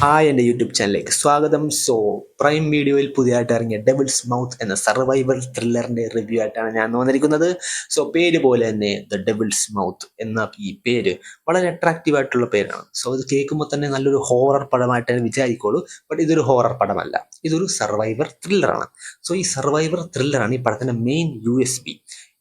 Hi എൻ്റെ YouTube ചാനലിലേക്ക് സ്വാഗതം. പ്രൈം വീഡിയോയിൽ പുതിയതായിട്ട് ഇറങ്ങിയ ഡെവിൾസ് മൗത്ത് എന്ന സർവൈവൽ ത്രില്ലറിൻ്റെ റിവ്യൂ ആയിട്ടാണ് ഞാൻ വന്നിരിക്കുന്നത്. പേര് പോലെ തന്നെ ദ ഡെവിൾസ് മൗത്ത് എന്ന ഈ പേര് വളരെ അട്രാക്റ്റീവ് ആയിട്ടുള്ള പേരാണ്. ഇത് കേൾക്കുമ്പോൾ തന്നെ നല്ലൊരു ഹോറർ പടമായിട്ട് വിചാരിക്കോളൂ. ബട്ട് ഇതൊരു ഹോറർ പടമല്ല, ഇതൊരു സർവൈവർ ത്രില്ലറാണ്. ഈ സർവൈവർ ത്രില്ലറാണ് ഈ പടത്തിൻ്റെ മെയിൻ USP.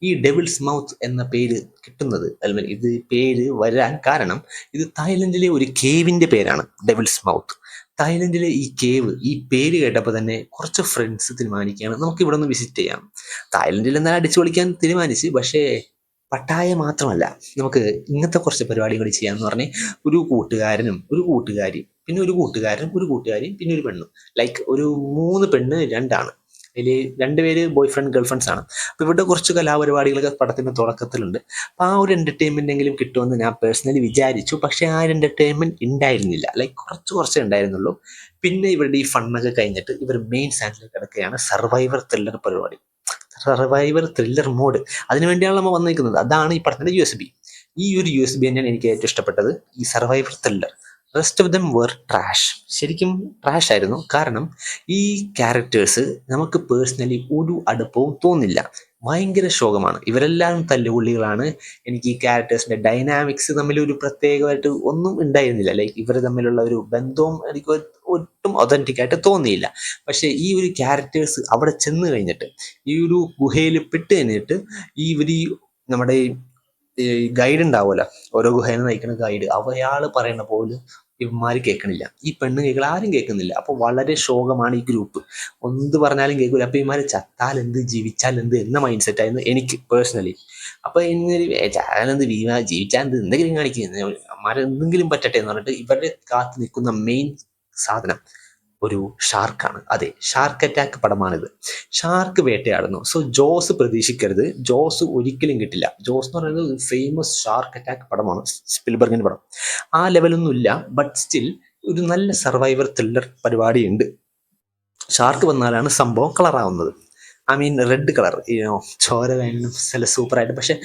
ഈ ഡെവിൾസ് മൗത്ത് എന്ന പേര് കിട്ടുന്നത്, അല്ലെങ്കിൽ ഇത് പേര് വരാൻ കാരണം, ഇത് തായ്ലൻഡിലെ ഒരു കേവിൻ്റെ പേരാണ് ഡെവിൾസ് മൗത്ത്. തായ്ലൻഡിലെ ഈ കേവ്, ഈ പേര് കേട്ടപ്പോൾ തന്നെ കുറച്ച് ഫ്രണ്ട്സ് തീരുമാനിക്കുകയാണ് നമുക്ക് ഇവിടെ ഒന്ന് വിസിറ്റ് ചെയ്യാം. തായ്ലൻഡിൽ എന്നാൽ അടിച്ചു പൊളിക്കാൻ തീരുമാനിച്ച്. പക്ഷേ പട്ടായ മാത്രമല്ല, നമുക്ക് ഇങ്ങനത്തെ കുറച്ച് പരിപാടി കൂടി ചെയ്യാമെന്ന് പറഞ്ഞ് ഒരു കൂട്ടുകാരനും ഒരു കൂട്ടുകാരി, പിന്നെ ഒരു കൂട്ടുകാരനും ഒരു കൂട്ടുകാരിയും, പിന്നെ ഒരു പെണ്ണും, ലൈക്ക് ഒരു 3 പെണ്ണ് 2 ആണ്. അതിൽ 2 പേര് ബോയ് ഫ്രണ്ട് ഗേൾ ഫ്രണ്ട്സ് ആണ്. അപ്പോൾ ഇവിടെ കുറച്ച് കലാപരിപാടികളൊക്കെ പടത്തിൻ്റെ തുടക്കത്തിലുണ്ട്. അപ്പോൾ ആ ഒരു എൻ്റർടൈൻമെൻ്റ് എങ്കിലും കിട്ടുമെന്ന് ഞാൻ പേഴ്സണലി വിചാരിച്ചു. പക്ഷേ ആ ഒരു എൻ്റർടൈൻമെൻറ്റ് ഉണ്ടായിരുന്നില്ല. ലൈക്ക് കുറച്ചേ ഉണ്ടായിരുന്നുള്ളൂ. പിന്നെ ഇവരുടെ ഈ ഫണ്ണൊക്കെ കഴിഞ്ഞിട്ട് ഇവർ മെയിൻ സാൻഡിലേക്ക് കിടക്കുകയാണ്. സർവൈവർ ത്രില്ലർ പരിപാടി, സർവൈവർ ത്രില്ലർ മോഡ്. അതിനുവേണ്ടിയാണ് നമ്മൾ വന്നിരിക്കുന്നത്. അതാണ് ഈ പടത്തിൻ്റെ USP. ഈ ഒരു USP തന്നെയാണ് എനിക്ക് ഏറ്റവും ഇഷ്ടപ്പെട്ടത്, ഈ survivor thriller. Rest of them were trash. ശരിക്കും ട്രാഷ് ആയിരുന്നു. കാരണം ഈ ക്യാരക്ടേഴ്സ് നമുക്ക് പേഴ്സണലി ഒരു അടുപ്പവും തോന്നില്ല. ഭയങ്കര ശോകമാണ്. ഇവരെല്ലാം തല്ലുകൊള്ളികളാണ്. എനിക്ക് ഈ ക്യാരക്ടേഴ്സിൻ്റെ ഡൈനാമിക്സ് തമ്മിൽ ഒരു പ്രത്യേകമായിട്ട് ഒന്നും ഉണ്ടായിരുന്നില്ല. ലൈക്ക് ഇവർ തമ്മിലുള്ള ഒരു ബന്ധവും എനിക്ക് ഒട്ടും ഒതൻറ്റിക് ആയിട്ട് തോന്നിയില്ല. പക്ഷേ ഈ ഒരു ക്യാരക്ടേഴ്സ് അവിടെ ചെന്ന് കഴിഞ്ഞിട്ട്, ഈ ഒരു ഗുഹയിൽ പെട്ട് കഴിഞ്ഞിട്ട്, ഈ നമ്മുടെ ഈ ഗൈഡ് ഉണ്ടാവുമല്ലോ, ഓരോ ഗുഹേനെ നയിക്കുന്ന ഗൈഡ്, അയാൾ പറയുന്ന പോലും ഇവന്മാർ കേൾക്കണില്ല. ഈ പെണ്ണ് കേൾക്കണം, ആരും കേൾക്കുന്നില്ല. അപ്പോൾ വളരെ ശോകമാണ് ഈ ഗ്രൂപ്പ്. എന്ത് പറഞ്ഞാലും കേൾക്കില്ല. അപ്പോൾ ഇവന്മാർ ചത്താൽ എന്ത്, ജീവിച്ചാൽ എന്ത് എന്ന മൈൻഡ് സെറ്റായിരുന്നു എനിക്ക് പേഴ്സണലി. അപ്പോൾ ഇങ്ങനെ ചാലെന്ത്, ജീവിച്ചാൽ എന്ത്, എന്തെങ്കിലും കാണിക്കുന്നത്, അമ്മമാരെ എന്തെങ്കിലും പറ്റട്ടെ എന്ന് പറഞ്ഞിട്ട് ഇവരുടെ കാത്ത് നിൽക്കുന്ന മെയിൻ സാധനം ഒരു ഷാർക്കാണ്. അതെ, ഷാർക്ക് അറ്റാക്ക് പടമാണിത്. ഷാർക്ക് വേട്ടയാടുന്നു. ജോസ് പ്രതീക്ഷിക്കരുത്, ജോസ് ഒരിക്കലും കിട്ടില്ല. ജോസ് എന്ന് പറയുന്നത് ഫേമസ് ഷാർക്ക് അറ്റാക്ക് പടമാണ്, സ്പിൽബർഗിൻ്റെ പടം. ആ ലെവലൊന്നും ഇല്ല. ബട്ട് സ്റ്റിൽ ഒരു നല്ല സർവൈവർ ത്രില്ലർ പരിപാടിയുണ്ട്. ഷാർക്ക് വന്നാലാണ് സംഭവം കളറാവുന്നത്. റെഡ് കളർ, ചോര വേണം ചില സൂപ്പറായിട്ട്. പക്ഷെ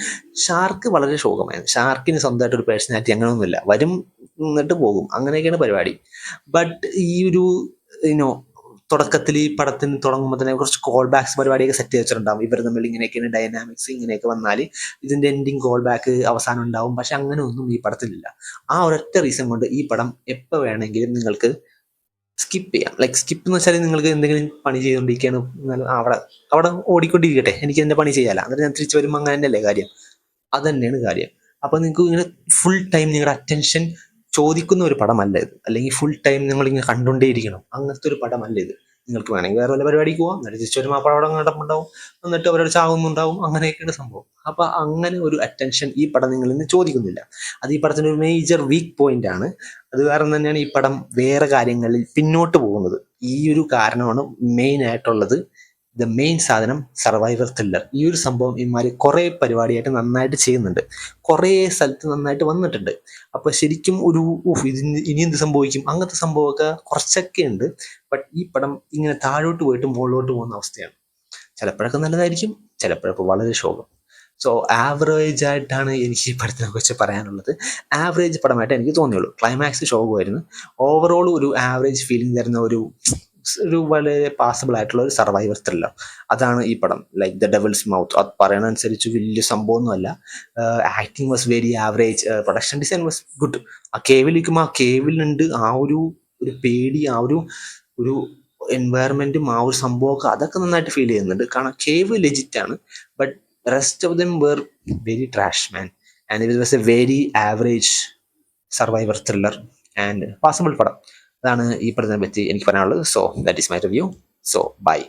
ഷാർക്ക് വളരെ ശോകമായിരുന്നു. ഷാർക്കിന് സ്വന്തമായിട്ട് ഒരു പേഴ്സണാലിറ്റി അങ്ങനെയൊന്നുമില്ല. വരും, എന്നിട്ട് പോകും, അങ്ങനെയൊക്കെയാണ് പരിപാടി. ബട്ട് ഈ ഒരു തുടക്കത്തിൽ ഈ പടത്തിന് തുടങ്ങുമ്പോൾ തന്നെ കുറച്ച് കോൾ ബാക്സ് പരിപാടിയൊക്കെ സെറ്റ് വെച്ചിട്ടുണ്ടാവും. ഇവർ തമ്മിൽ ഇങ്ങനെയൊക്കെയാണ് ഡൈനാമിക്സ്, ഇങ്ങനെയൊക്കെ വന്നാൽ ഇതിൻ്റെ എൻഡിങ് കോൾ ബാക്ക് അവസാനം ഉണ്ടാവും. പക്ഷെ അങ്ങനെ ഒന്നും ഈ പടത്തിലില്ല. ആ ഒരൊറ്റ റീസൺ കൊണ്ട് ഈ പടം എപ്പോൾ വേണമെങ്കിലും നിങ്ങൾക്ക് സ്കിപ്പ് ചെയ്യാം. ലൈക്ക് സ്കിപ്പ് എന്ന് വെച്ചാൽ നിങ്ങൾക്ക് എന്തെങ്കിലും പണി ചെയ്തുകൊണ്ടിരിക്കുകയാണ്, അവിടെ ഓടിക്കൊണ്ടിരിക്കട്ടെ, എനിക്ക് എൻ്റെ പണി ചെയ്യാമല്ല, എന്നിട്ട് ഞാൻ തിരിച്ചു വരുമ്പോൾ അങ്ങനെ തന്നെയല്ലേ കാര്യം. അത് തന്നെയാണ് കാര്യം. അപ്പോൾ നിങ്ങൾക്ക് ഇങ്ങനെ ഫുൾ ടൈം നിങ്ങളുടെ അറ്റൻഷൻ ചോദിക്കുന്ന ഒരു പടമല്ല ഇത്. അല്ലെങ്കിൽ ഫുൾ ടൈം നിങ്ങളിങ്ങനെ കണ്ടുകൊണ്ടേയിരിക്കണം, അങ്ങനത്തെ ഒരു പടമല്ല ഇത്. നിങ്ങൾക്ക് വേണമെങ്കിൽ വേറെ വല്ല പരിപാടിക്ക് പോകാം, എന്നിട്ട് തിരിച്ചു വരുമ്പോൾ ആ പടം കിടപ്പുണ്ടാവും, എന്നിട്ട് അവരോട് ചാവുന്നുണ്ടാവും, അങ്ങനെയൊക്കെയാണ് സംഭവം. അപ്പോൾ അങ്ങനെ ഒരു അറ്റൻഷൻ ഈ പടം നിങ്ങളിൽ നിന്ന് ചോദിക്കുന്നില്ല. അത് ഈ പടത്തിൻ്റെ ഒരു മേജർ വീക്ക് പോയിന്റ് ആണ്. അത് കാരണം തന്നെയാണ് ഈ പടം വേറെ കാര്യങ്ങളിൽ പിന്നോട്ട് പോകുന്നത്. ഈ ഒരു കാരണമാണ് മെയിൻ ആയിട്ടുള്ളത്. ദ മെയിൻ സാധനം സർവൈവർ ത്രില്ലർ. ഈ ഒരു സംഭവം ഇമാര് കുറേ പരിപാടിയായിട്ട് നന്നായിട്ട് ചെയ്യുന്നുണ്ട്, കുറേ സ്ഥലത്ത് നന്നായിട്ട് വന്നിട്ടുണ്ട്. അപ്പോൾ ശരിക്കും ഒരു ഇനി എന്ത് സംഭവിക്കും, അങ്ങനത്തെ സംഭവമൊക്കെ കുറച്ചൊക്കെ ഉണ്ട്. ബട്ട് ഈ പടം ഇങ്ങനെ താഴോട്ട് പോയിട്ട് മുകളിലോട്ട് പോകുന്ന അവസ്ഥയാണ്. ചിലപ്പോഴൊക്കെ നല്ലതായിരിക്കും, ചിലപ്പോഴൊക്കെ വളരെ ശോകം. ആവറേജ് ആയിട്ടാണ് എനിക്ക് ഈ പടത്തിനെ കുറിച്ച് പറയാനുള്ളത്. ആവറേജ് പടമായിട്ട് എനിക്ക് തോന്നിയുള്ളൂ. ക്ലൈമാക്സ് ശോകമായിരുന്നു. ഓവറോൾ ഒരു ആവറേജ് ഫീലിംഗ് തരുന്ന ഒരു വളരെ പാസിബിൾ ആയിട്ടുള്ള ഒരു സർവൈവർ ത്രില്ലർ. അതാണ് ഈ പടം. Like the devil's mouth. അത് പറയുന്ന അനുസരിച്ച് വലിയ സംഭവമൊന്നുമല്ല. Acting was very average. Production design was good. ആ കേവിലിരിക്കുമ്പോൾ ആ കേവിലുണ്ട് ആ ഒരു പേടി, ആ ഒരു എൻവയറമെന്റും ആ ഒരു സംഭവമൊക്കെ, അതൊക്കെ നന്നായിട്ട് ഫീൽ ചെയ്യുന്നുണ്ട്. കാരണം കേവ് ലെജിറ്റ് ആണ്. But rest of them were very trash man, and it was a very average survivor thriller and possible പടം. അതാണ് ഈ പടത്തിനെ പറ്റി എനിക്ക് പറയാനുള്ളത്. That is my review. By.